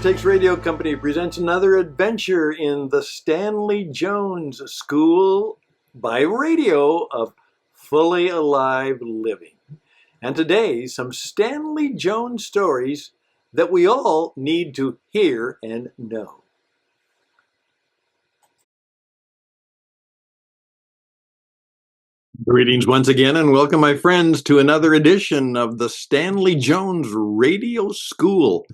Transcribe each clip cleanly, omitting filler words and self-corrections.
Takes Radio Company presents another adventure in the Stanley Jones School by Radio of Fully Alive Living. And today, some Stanley Jones stories that we all need to hear and know. Greetings once again, and welcome, my friends, to another edition of the Stanley Jones Radio School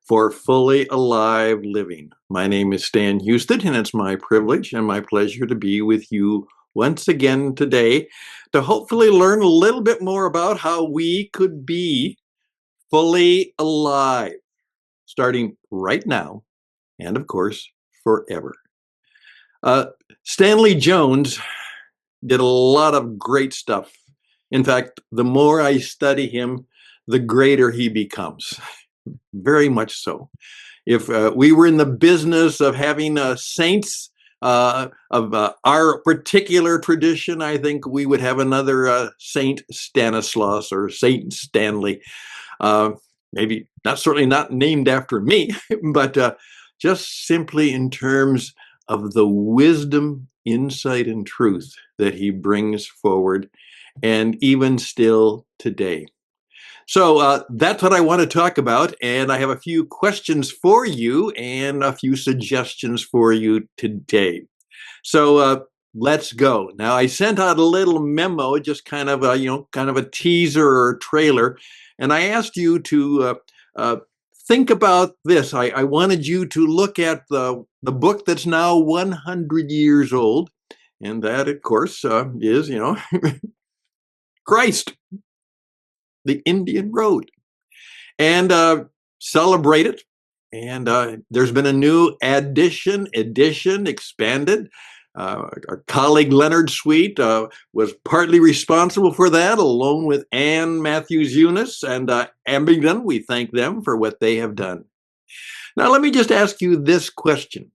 for Fully Alive Living. My name is Stan Houston, and it's my privilege and my pleasure to be with you once again today to hopefully learn a little bit more about how we could be fully alive, starting right now and, of course, forever. Stanley Jones did a lot of great stuff. In fact, the more I study him, the greater he becomes. Very much so. If we were in the business of having saints of our particular tradition, I think we would have another Saint Stanislaus or Saint Stanley. Maybe certainly not named after me, but just simply in terms of the wisdom, insight, and truth that he brings forward, and even still today. So that's what I want to talk about, and I have a few questions for you and a few suggestions for you today. So let's go. Now, I sent out a little memo, just kind of a teaser or trailer, and I asked you to think about this. I wanted you to look at the book that's now 100 years old, and that, of course, is, Christ, the Indian Road, and celebrate it. And there's been a new edition, expanded. Our colleague Leonard Sweet was partly responsible for that, along with Ann Matthews Eunice and Abingdon. We thank them for what they have done. Now, let me just ask you this question.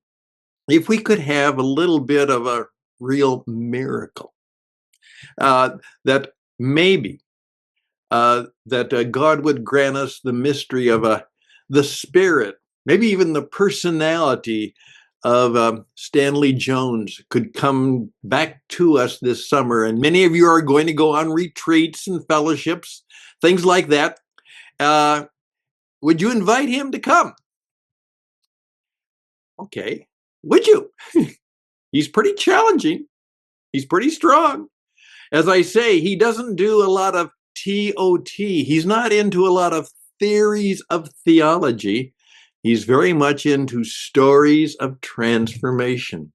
If we could have a little bit of a real miracle, that maybe that God would grant us the mystery of the spirit, maybe even the personality of Stanley Jones could come back to us this summer. And many of you are going to go on retreats and fellowships, things like that. Would you invite him to come? Okay. Would you? He's pretty challenging. He's pretty strong. As I say, he doesn't do a lot of TOT. He's not into a lot of theories of theology. He's very much into stories of transformation,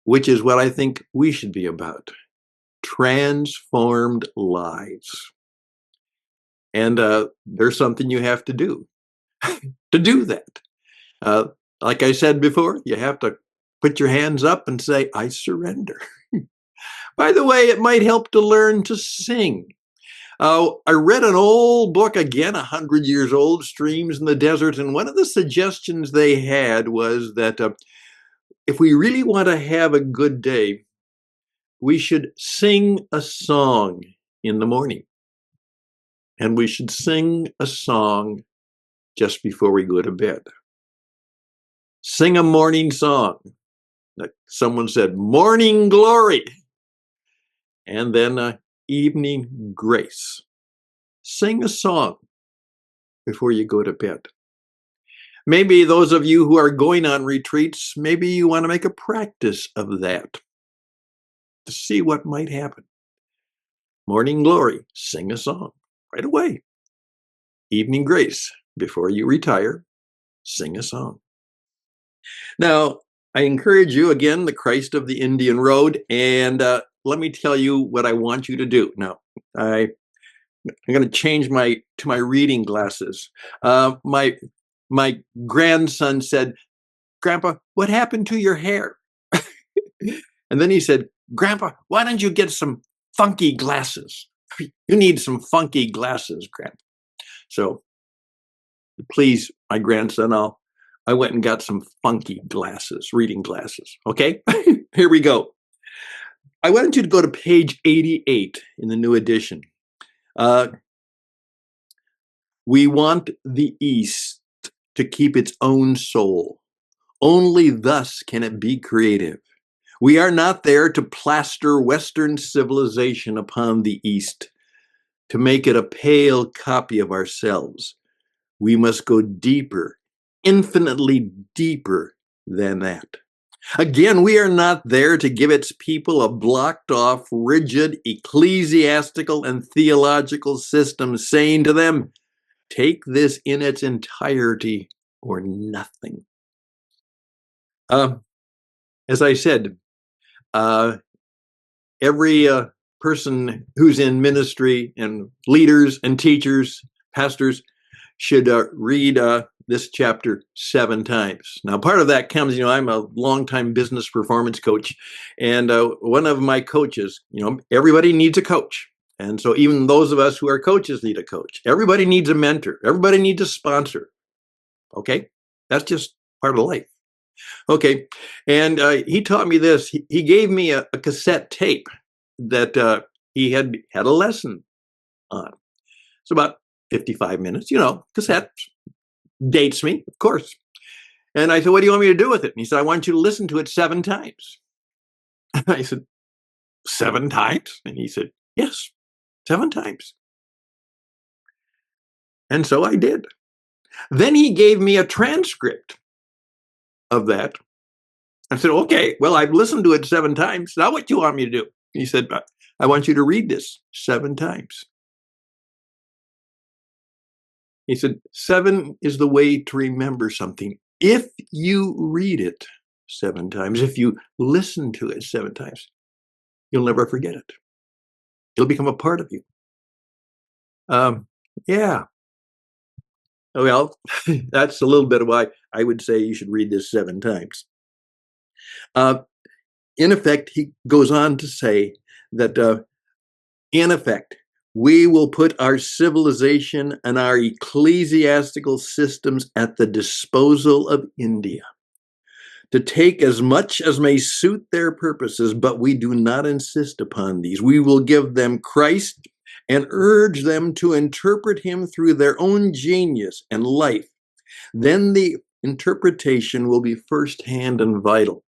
which is what I think we should be about. Transformed lives. And there's something you have to do to do that. Like I said before, you have to put your hands up and say, I surrender. By the way, it might help to learn to sing. I read an old book, again, 100 years old, Streams in the Desert, and one of the suggestions they had was that if we really want to have a good day, we should sing a song in the morning. And we should sing a song just before we go to bed. Sing a morning song. Like someone said, morning glory. And then evening grace. Sing a song before you go to bed. Maybe those of you who are going on retreats, maybe you want to make a practice of that to see what might happen. Morning glory, sing a song right away. Evening grace, before you retire, sing a song. Now, I encourage you, again, the Christ of the Indian Road, and let me tell you what I want you to do. Now, I'm going to change to my reading glasses. My grandson said, Grandpa, what happened to your hair? And then he said, Grandpa, why don't you get some funky glasses? You need some funky glasses, Grandpa. So please, my grandson, I went and got some funky glasses, reading glasses. Okay, here we go. I wanted you to go to page 88 in the new edition. We want the East to keep its own soul. Only thus can it be creative. We are not there to plaster Western civilization upon the East, to make it a pale copy of ourselves. We must go deeper, infinitely deeper than that. Again, we are not there to give its people a blocked off, rigid ecclesiastical and theological system saying to them, take this in its entirety or nothing. As I said, every person who's in ministry and leaders and teachers, pastors, should read this chapter 7 times. Now, part of that comes, I'm a longtime business performance coach, and one of my coaches, everybody needs a coach. And so even those of us who are coaches need a coach. Everybody needs a mentor. Everybody needs a sponsor. Okay? That's just part of life. Okay. And he taught me this. He gave me a cassette tape that he had a lesson on. It's about 55 minutes, cassette. Dates me, of course. And I said, what do you want me to do with it? And he said, I want you to listen to it 7 times. I said, 7 times? And he said, yes, 7 times. And so I did. Then he gave me a transcript of that. I said, okay, well, I've listened to it 7 times. Now what do you want me to do? He said, I want you to read this 7 times. He said, 7 is the way to remember something. If you read it 7 times, if you listen to it 7 times, you'll never forget it. It'll become a part of you. Yeah. Well, that's a little bit of why I would say you should read this 7 times. In effect, he goes on to say that, in effect, we will put our civilization and our ecclesiastical systems at the disposal of India to take as much as may suit their purposes, but we do not insist upon these. We will give them Christ and urge them to interpret him through their own genius and life. Then the interpretation will be firsthand and vital.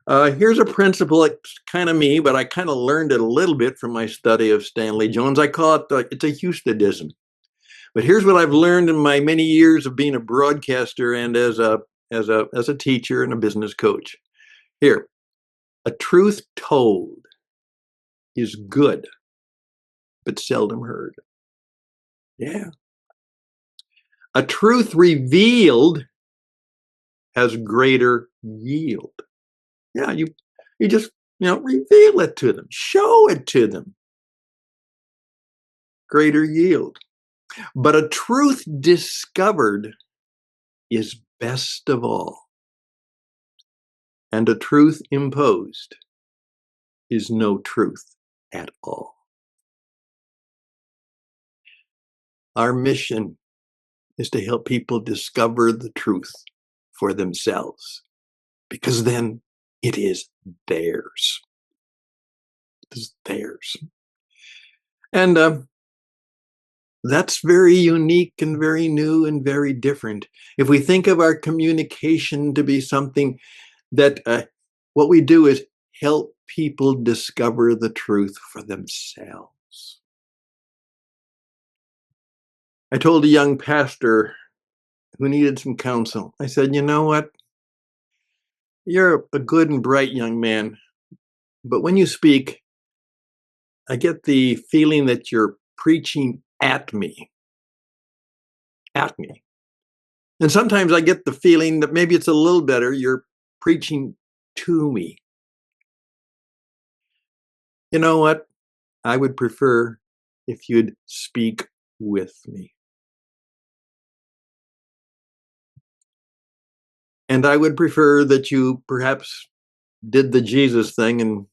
Here's a principle. It's kind of me, but I kind of learned it a little bit from my study of Stanley Jones. I call it, it's a Houstedism. But here's what I've learned in my many years of being a broadcaster and as a teacher and a business coach. Here, a truth told is good, but seldom heard. Yeah. A truth revealed has greater yield. Yeah, you just, reveal it to them, show it to them. Greater yield. But a truth discovered is best of all. And a truth imposed is no truth at all. Our mission is to help people discover the truth for themselves, because then it is theirs. It is theirs. And that's very unique and very new and very different. If we think of our communication to be something that what we do is help people discover the truth for themselves. I told a young pastor who needed some counsel, I said, you know what? You're a good and bright young man, but when you speak, I get the feeling that you're preaching at me. At me. And sometimes I get the feeling that maybe it's a little better, you're preaching to me. You know what? I would prefer if you'd speak with me. And I would prefer that you perhaps did the Jesus thing and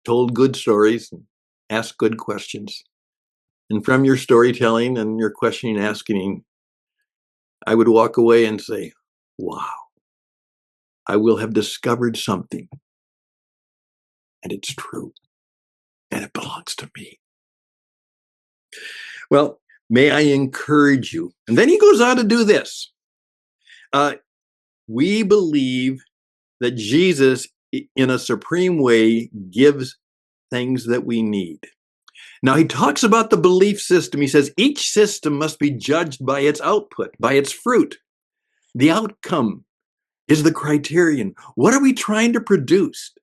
told good stories and asked good questions. And from your storytelling and your questioning and asking, I would walk away and say, wow, I will have discovered something. And it's true. And it belongs to me. Well, may I encourage you. And then he goes on to do this. We believe that Jesus, in a supreme way, gives things that we need. Now, he talks about the belief system. He says each system must be judged by its output, by its fruit. The outcome is the criterion. What are we trying to produce?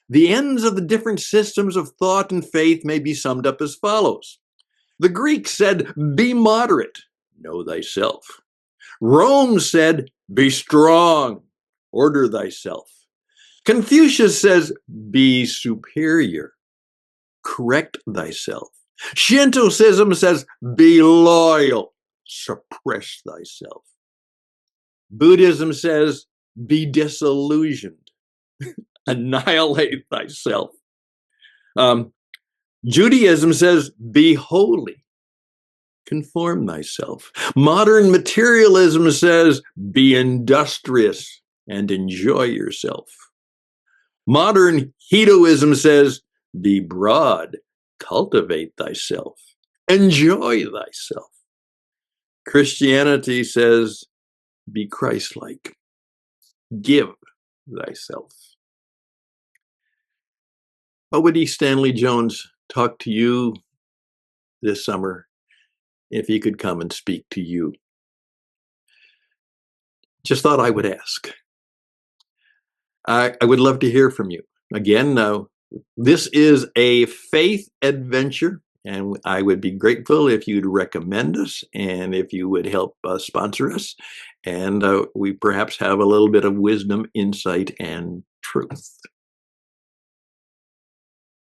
The ends of the different systems of thought and faith may be summed up as follows. The Greeks said, be moderate, know thyself. Rome said, be strong, order thyself. Confucius says, be superior, correct thyself. Shintoism says, be loyal, suppress thyself. Buddhism says, be disillusioned, annihilate thyself. Judaism says, be holy, conform thyself. Modern materialism says, be industrious and enjoy yourself. Modern hedoism says, be broad, cultivate thyself, enjoy thyself. Christianity says, be Christ-like, give thyself. How would Stanley Jones talk to you this summer if he could come and speak to you? Just thought I would ask. I would love to hear from you. Again, this is a faith adventure, and I would be grateful if you'd recommend us and if you would help sponsor us. And we perhaps have a little bit of wisdom, insight, and truth.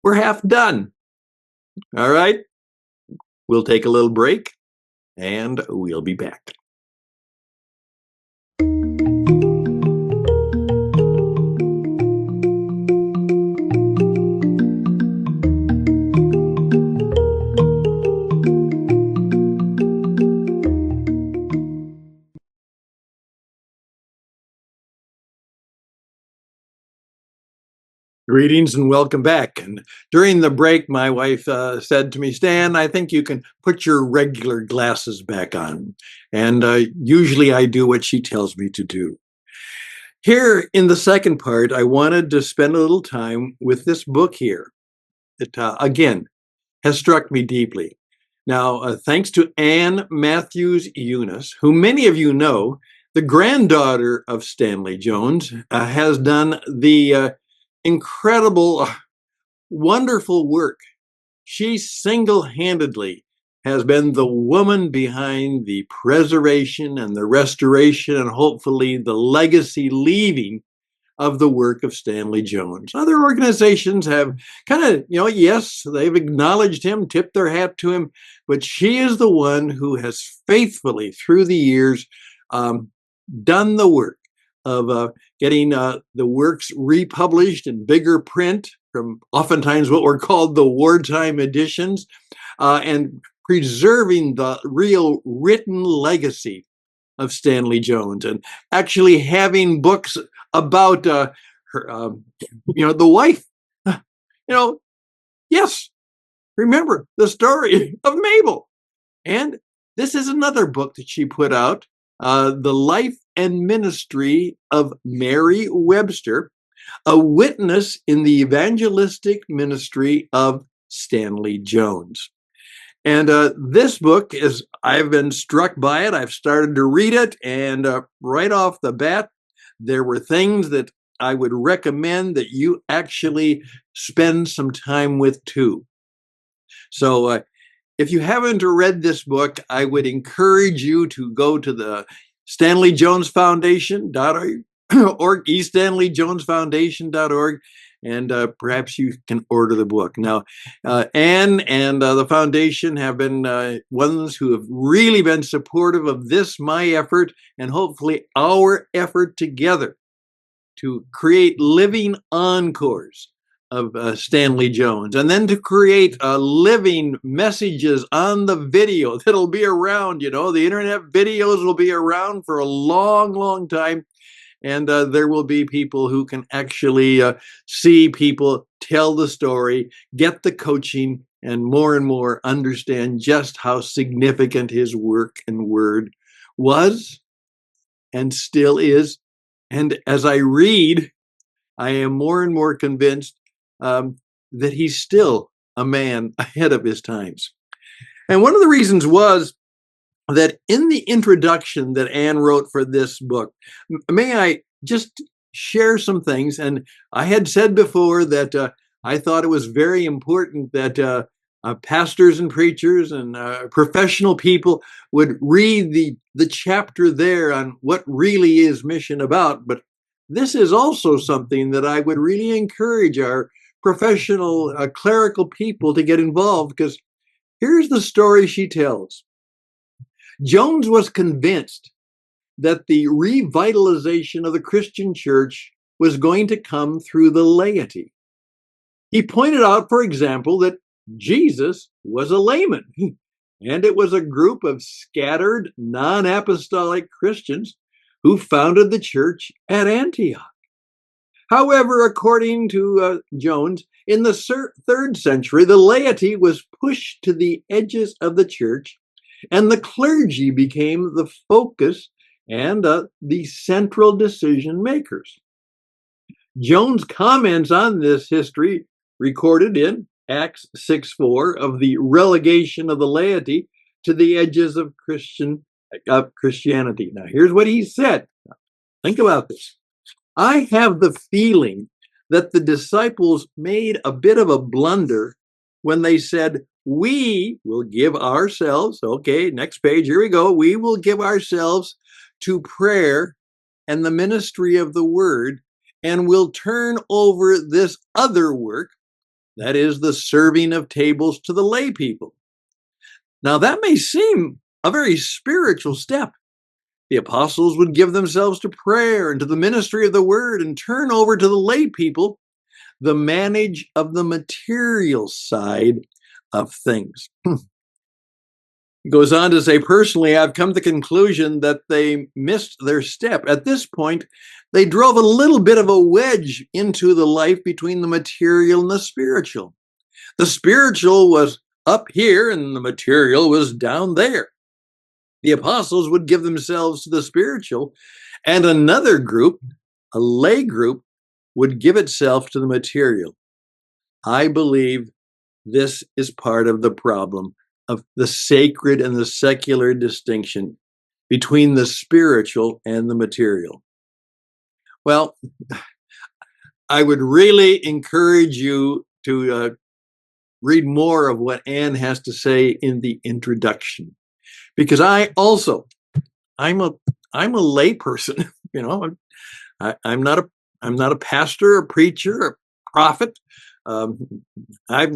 We're half done. All right. We'll take a little break and we'll be back. Greetings and welcome back. And during the break, my wife said to me, Stan, I think you can put your regular glasses back on. And usually I do what she tells me to do. Here in the second part, I wanted to spend a little time with this book here. It, again, has struck me deeply. Now, thanks to Anne Matthews Eunice, who many of you know, the granddaughter of Stanley Jones, has done the incredible, wonderful work. She single-handedly has been the woman behind the preservation and the restoration and hopefully the legacy leaving of the work of Stanley Jones. Other organizations have kind of, yes, they've acknowledged him, tipped their hat to him, but she is the one who has faithfully through the years done the work of getting the works republished in bigger print from oftentimes what were called the wartime editions, and preserving the real written legacy of Stanley Jones, and actually having books about her, the wife. Yes, remember the story of Mabel. And this is another book that she put out, The Life and Ministry of Mary Webster, a witness in the evangelistic ministry of Stanley Jones. And this book is, I've been struck by it. I've started to read it. And right off the bat, there were things that I would recommend that you actually spend some time with too. So if you haven't read this book, I would encourage you to go to the StanleyJonesFoundation.org or eStanleyJonesFoundation.org, and perhaps you can order the book. Now, Anne and the foundation have been ones who have really been supportive of this, my effort, and hopefully our effort together to create living encores of Stanley Jones, and then to create living messages on the video that'll be around. The internet videos will be around for a long, long time. And there will be people who can actually see people tell the story, get the coaching, and more understand just how significant his work and word was and still is. And as I read, I am more and more convinced that he's still a man ahead of his times. And one of the reasons was that in the introduction that Anne wrote for this book, may I just share some things? And I had said before that I thought it was very important that pastors and preachers and professional people would read the chapter there on what really is mission about. But this is also something that I would really encourage our professional clerical people to get involved, because here's the story she tells. Jones was convinced that the revitalization of the Christian church was going to come through the laity. He pointed out, for example, that Jesus was a layman, and it was a group of scattered, non-apostolic Christians who founded the church at Antioch. However, according to Jones, in the 3rd century, the laity was pushed to the edges of the church, and the clergy became the focus and the central decision makers. Jones comments on this history recorded in Acts 6:4 of the relegation of the laity to the edges of Christianity. Now, here's what he said. Think about this. I have the feeling that the disciples made a bit of a blunder when they said, we will give ourselves, okay, next page, here we go. We will give ourselves to prayer and the ministry of the word, and we'll turn over this other work, that is the serving of tables, to the lay people. Now, that may seem a very spiritual step. The apostles would give themselves to prayer and to the ministry of the word and turn over to the lay people the manage of the material side of things. He goes on to say, personally, I've come to the conclusion that they missed their step. At this point, they drove a little bit of a wedge into the life between the material and the spiritual. The spiritual was up here and the material was down there. The apostles would give themselves to the spiritual, and another group, a lay group, would give itself to the material. I believe this is part of the problem of the sacred and the secular distinction between the spiritual and the material. Well, I would really encourage you to read more of what Anne has to say in the introduction, because I'm a lay person. You know, I'm not a pastor, a preacher, a prophet. I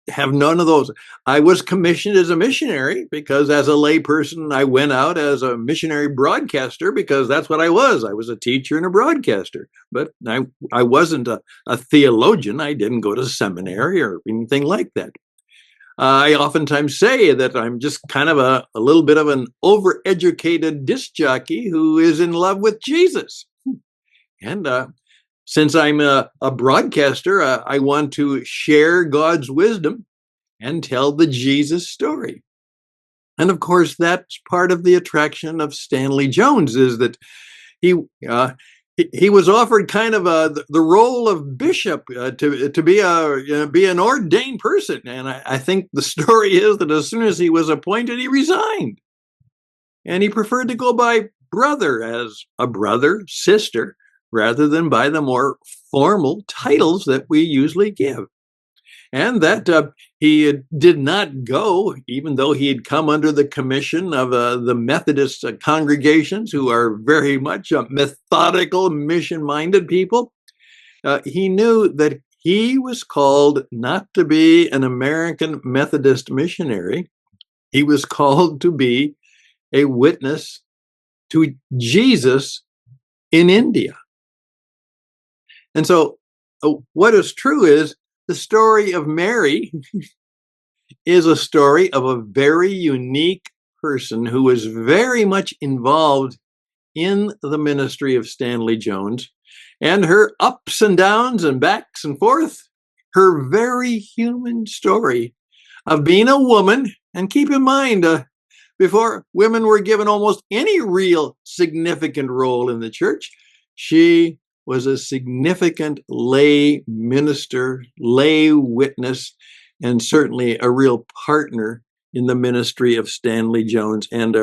have none of those. I was commissioned as a missionary because as a lay person, I went out as a missionary broadcaster because that's what I was. I was a teacher and a broadcaster, but I wasn't a theologian. I didn't go to seminary or anything like that. I oftentimes say that I'm just kind of a little bit of an overeducated disc jockey who is in love with Jesus. And since I'm a broadcaster, I want to share God's wisdom and tell the Jesus story. And of course, that's part of the attraction of Stanley Jones, is that he was offered kind of the role of bishop to be an ordained person. And I think the story is that as soon as he was appointed, he resigned. And he preferred to go by brother, as a brother, sister, rather than by the more formal titles that we usually give. And that he did not go, even though he had come under the commission of the Methodist congregations, who are very much methodical, mission-minded people. He knew that he was called not to be an American Methodist missionary. He was called to be a witness to Jesus in India. And so what is true is the story of Mary is a story of a very unique person who was very much involved in the ministry of Stanley Jones, and her ups and downs and backs and forth, her very human story of being a woman. And keep in mind, before women were given almost any real significant role in the church, she was a significant lay minister, lay witness, and certainly a real partner in the ministry of Stanley Jones. And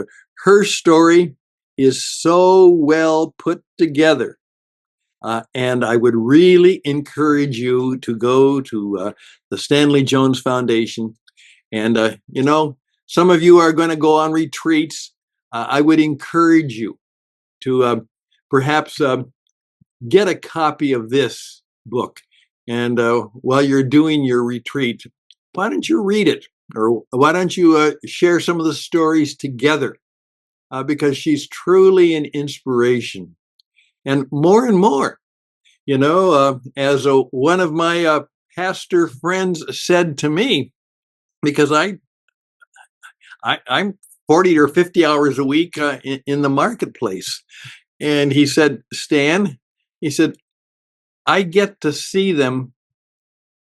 her story is so well put together. And I would really encourage you to go to the Stanley Jones Foundation. And, some of you are going to go on retreats. I would encourage you to perhaps get a copy of this book. And while you're doing your retreat, why don't you read it? Or why don't you share some of the stories together? Because she's truly an inspiration. And more, as one of my pastor friends said to me, because I'm 40 or 50 hours a week in the marketplace. And he said, Stan, he said, I get to see them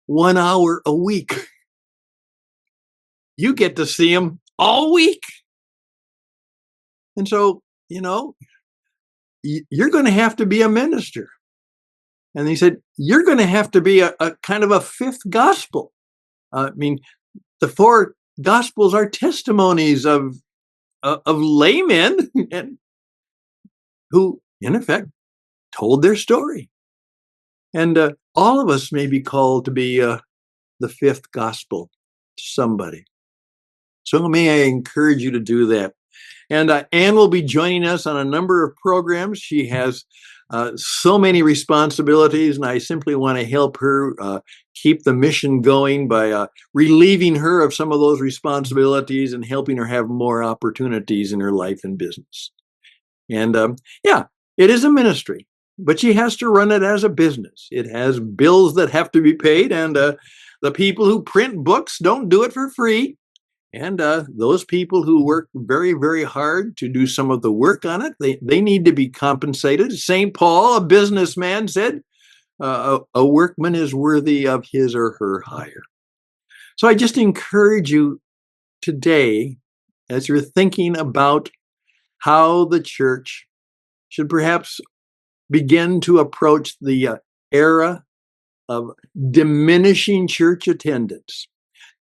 1 hour a week. You get to see them all week. And so, you're going to have to be a minister. And he said, you're going to have to be a kind of a fifth gospel. The four gospels are testimonies of laymen who, in effect, told their story. And all of us may be called to be the fifth gospel to somebody. So may I encourage you to do that. And Anne will be joining us on a number of programs. She has so many responsibilities, and I simply want to help her keep the mission going by relieving her of some of those responsibilities and helping her have more opportunities in her life and business. And it is a ministry, but she has to run it as a business. It has bills that have to be paid, and the people who print books don't do it for free. And those people who work very, very hard to do some of the work on it, they need to be compensated. St. Paul, a businessman, said, a workman is worthy of his or her hire. So I just encourage you today, as you're thinking about how the church should perhaps begin to approach the era of diminishing church attendance,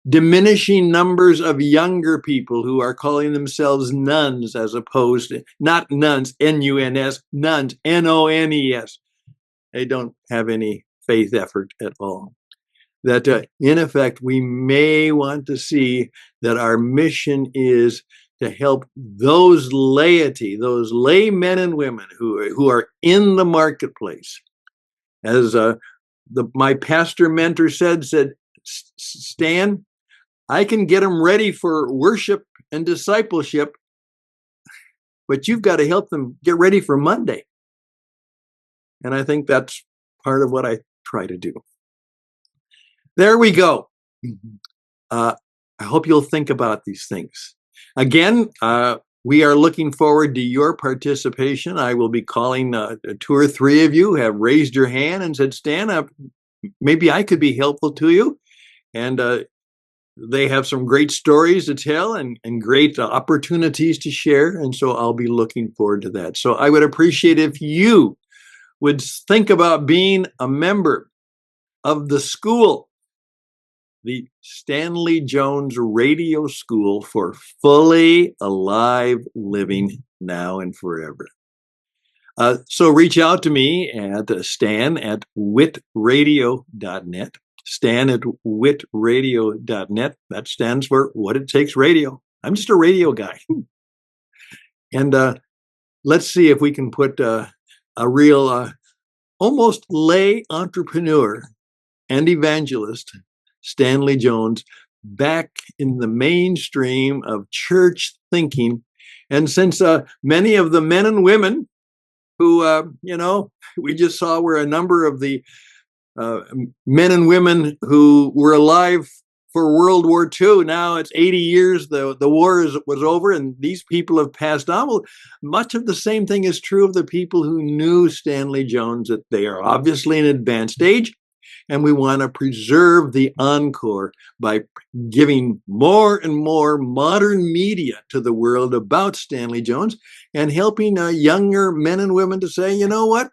diminishing numbers of younger people who are calling themselves nuns as opposed to, not nuns, N-U-N-S, nuns, N-O-N-E-S. They don't have any faith effort at all. That in effect, we may want to see that our mission is to help those laity, those lay men and women who are in the marketplace. As my pastor mentor said, Stan, I can get them ready for worship and discipleship, but you've got to help them get ready for Monday. And I think that's part of what I try to do. There we go. I hope you'll think about these things. Again, we are looking forward to your participation. I will be calling 2 or 3 of you who have raised your hand and said, Stan, maybe I could be helpful to you. And they have some great stories to tell and great opportunities to share. And so I'll be looking forward to that. So I would appreciate if you would think about being a member of the school, the Stanley Jones Radio School for Fully Alive Living Now and Forever. So reach out to me at stan@witradio.net. stan@witradio.net. That stands for What It Takes Radio. I'm just a radio guy. And let's see if we can put a real, almost lay entrepreneur and evangelist, Stanley Jones, back in the mainstream of church thinking. And since many of the men and women who, we just saw were a number of the men and women who were alive for World War II. Now it's 80 years, the war was over, and these people have passed on. Well, much of the same thing is true of the people who knew Stanley Jones, that they are obviously in advanced age. And we want to preserve the encore by giving more and more modern media to the world about Stanley Jones and helping younger men and women to say, you know what?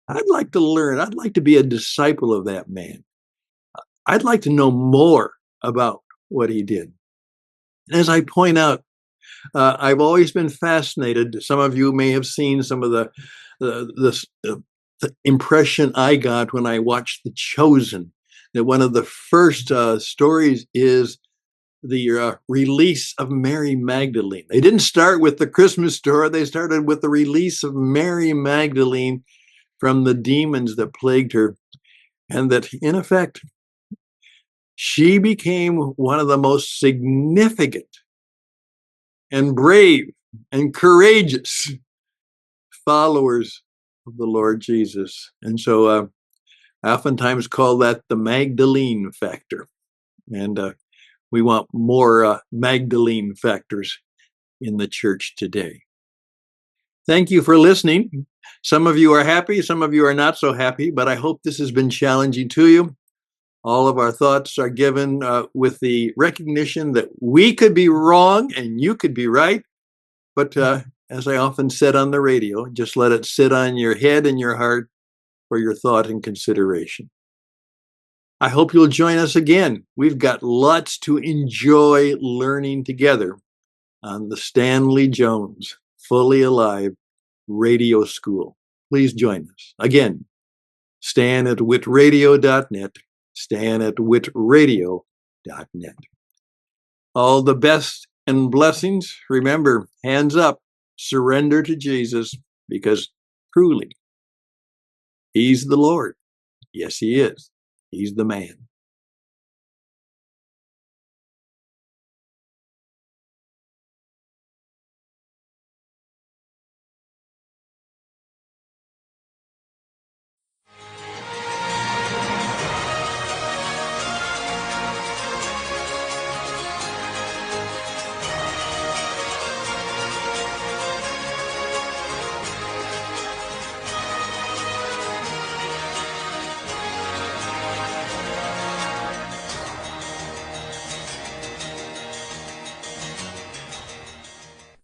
I'd like to learn. I'd like to be a disciple of that man. I'd like to know more about what he did. And as I point out, I've always been fascinated. Some of you may have seen some of the impression I got when I watched The Chosen. That one of the first stories is the release of Mary Magdalene. They didn't start with the Christmas story. They started with the release of Mary Magdalene from the demons that plagued her. And that, in effect, she became one of the most significant and brave and courageous followers of the Lord Jesus. And so I oftentimes call that the Magdalene factor. And we want more Magdalene factors in the church today. Thank you for listening. Some of you are happy, some of you are not so happy, but I hope this has been challenging to you. All of our thoughts are given with the recognition that we could be wrong and you could be right. But as I often said on the radio, just let it sit on your head and your heart for your thought and consideration. I hope you'll join us again. We've got lots to enjoy learning together on the Stanley Jones Fully Alive Radio School. Please join us. Again, Stan at witradio.net, Stan at witradio.net. All the best and blessings. Remember, hands up, surrender to Jesus, because truly, He's the Lord. Yes, He is. He's the man.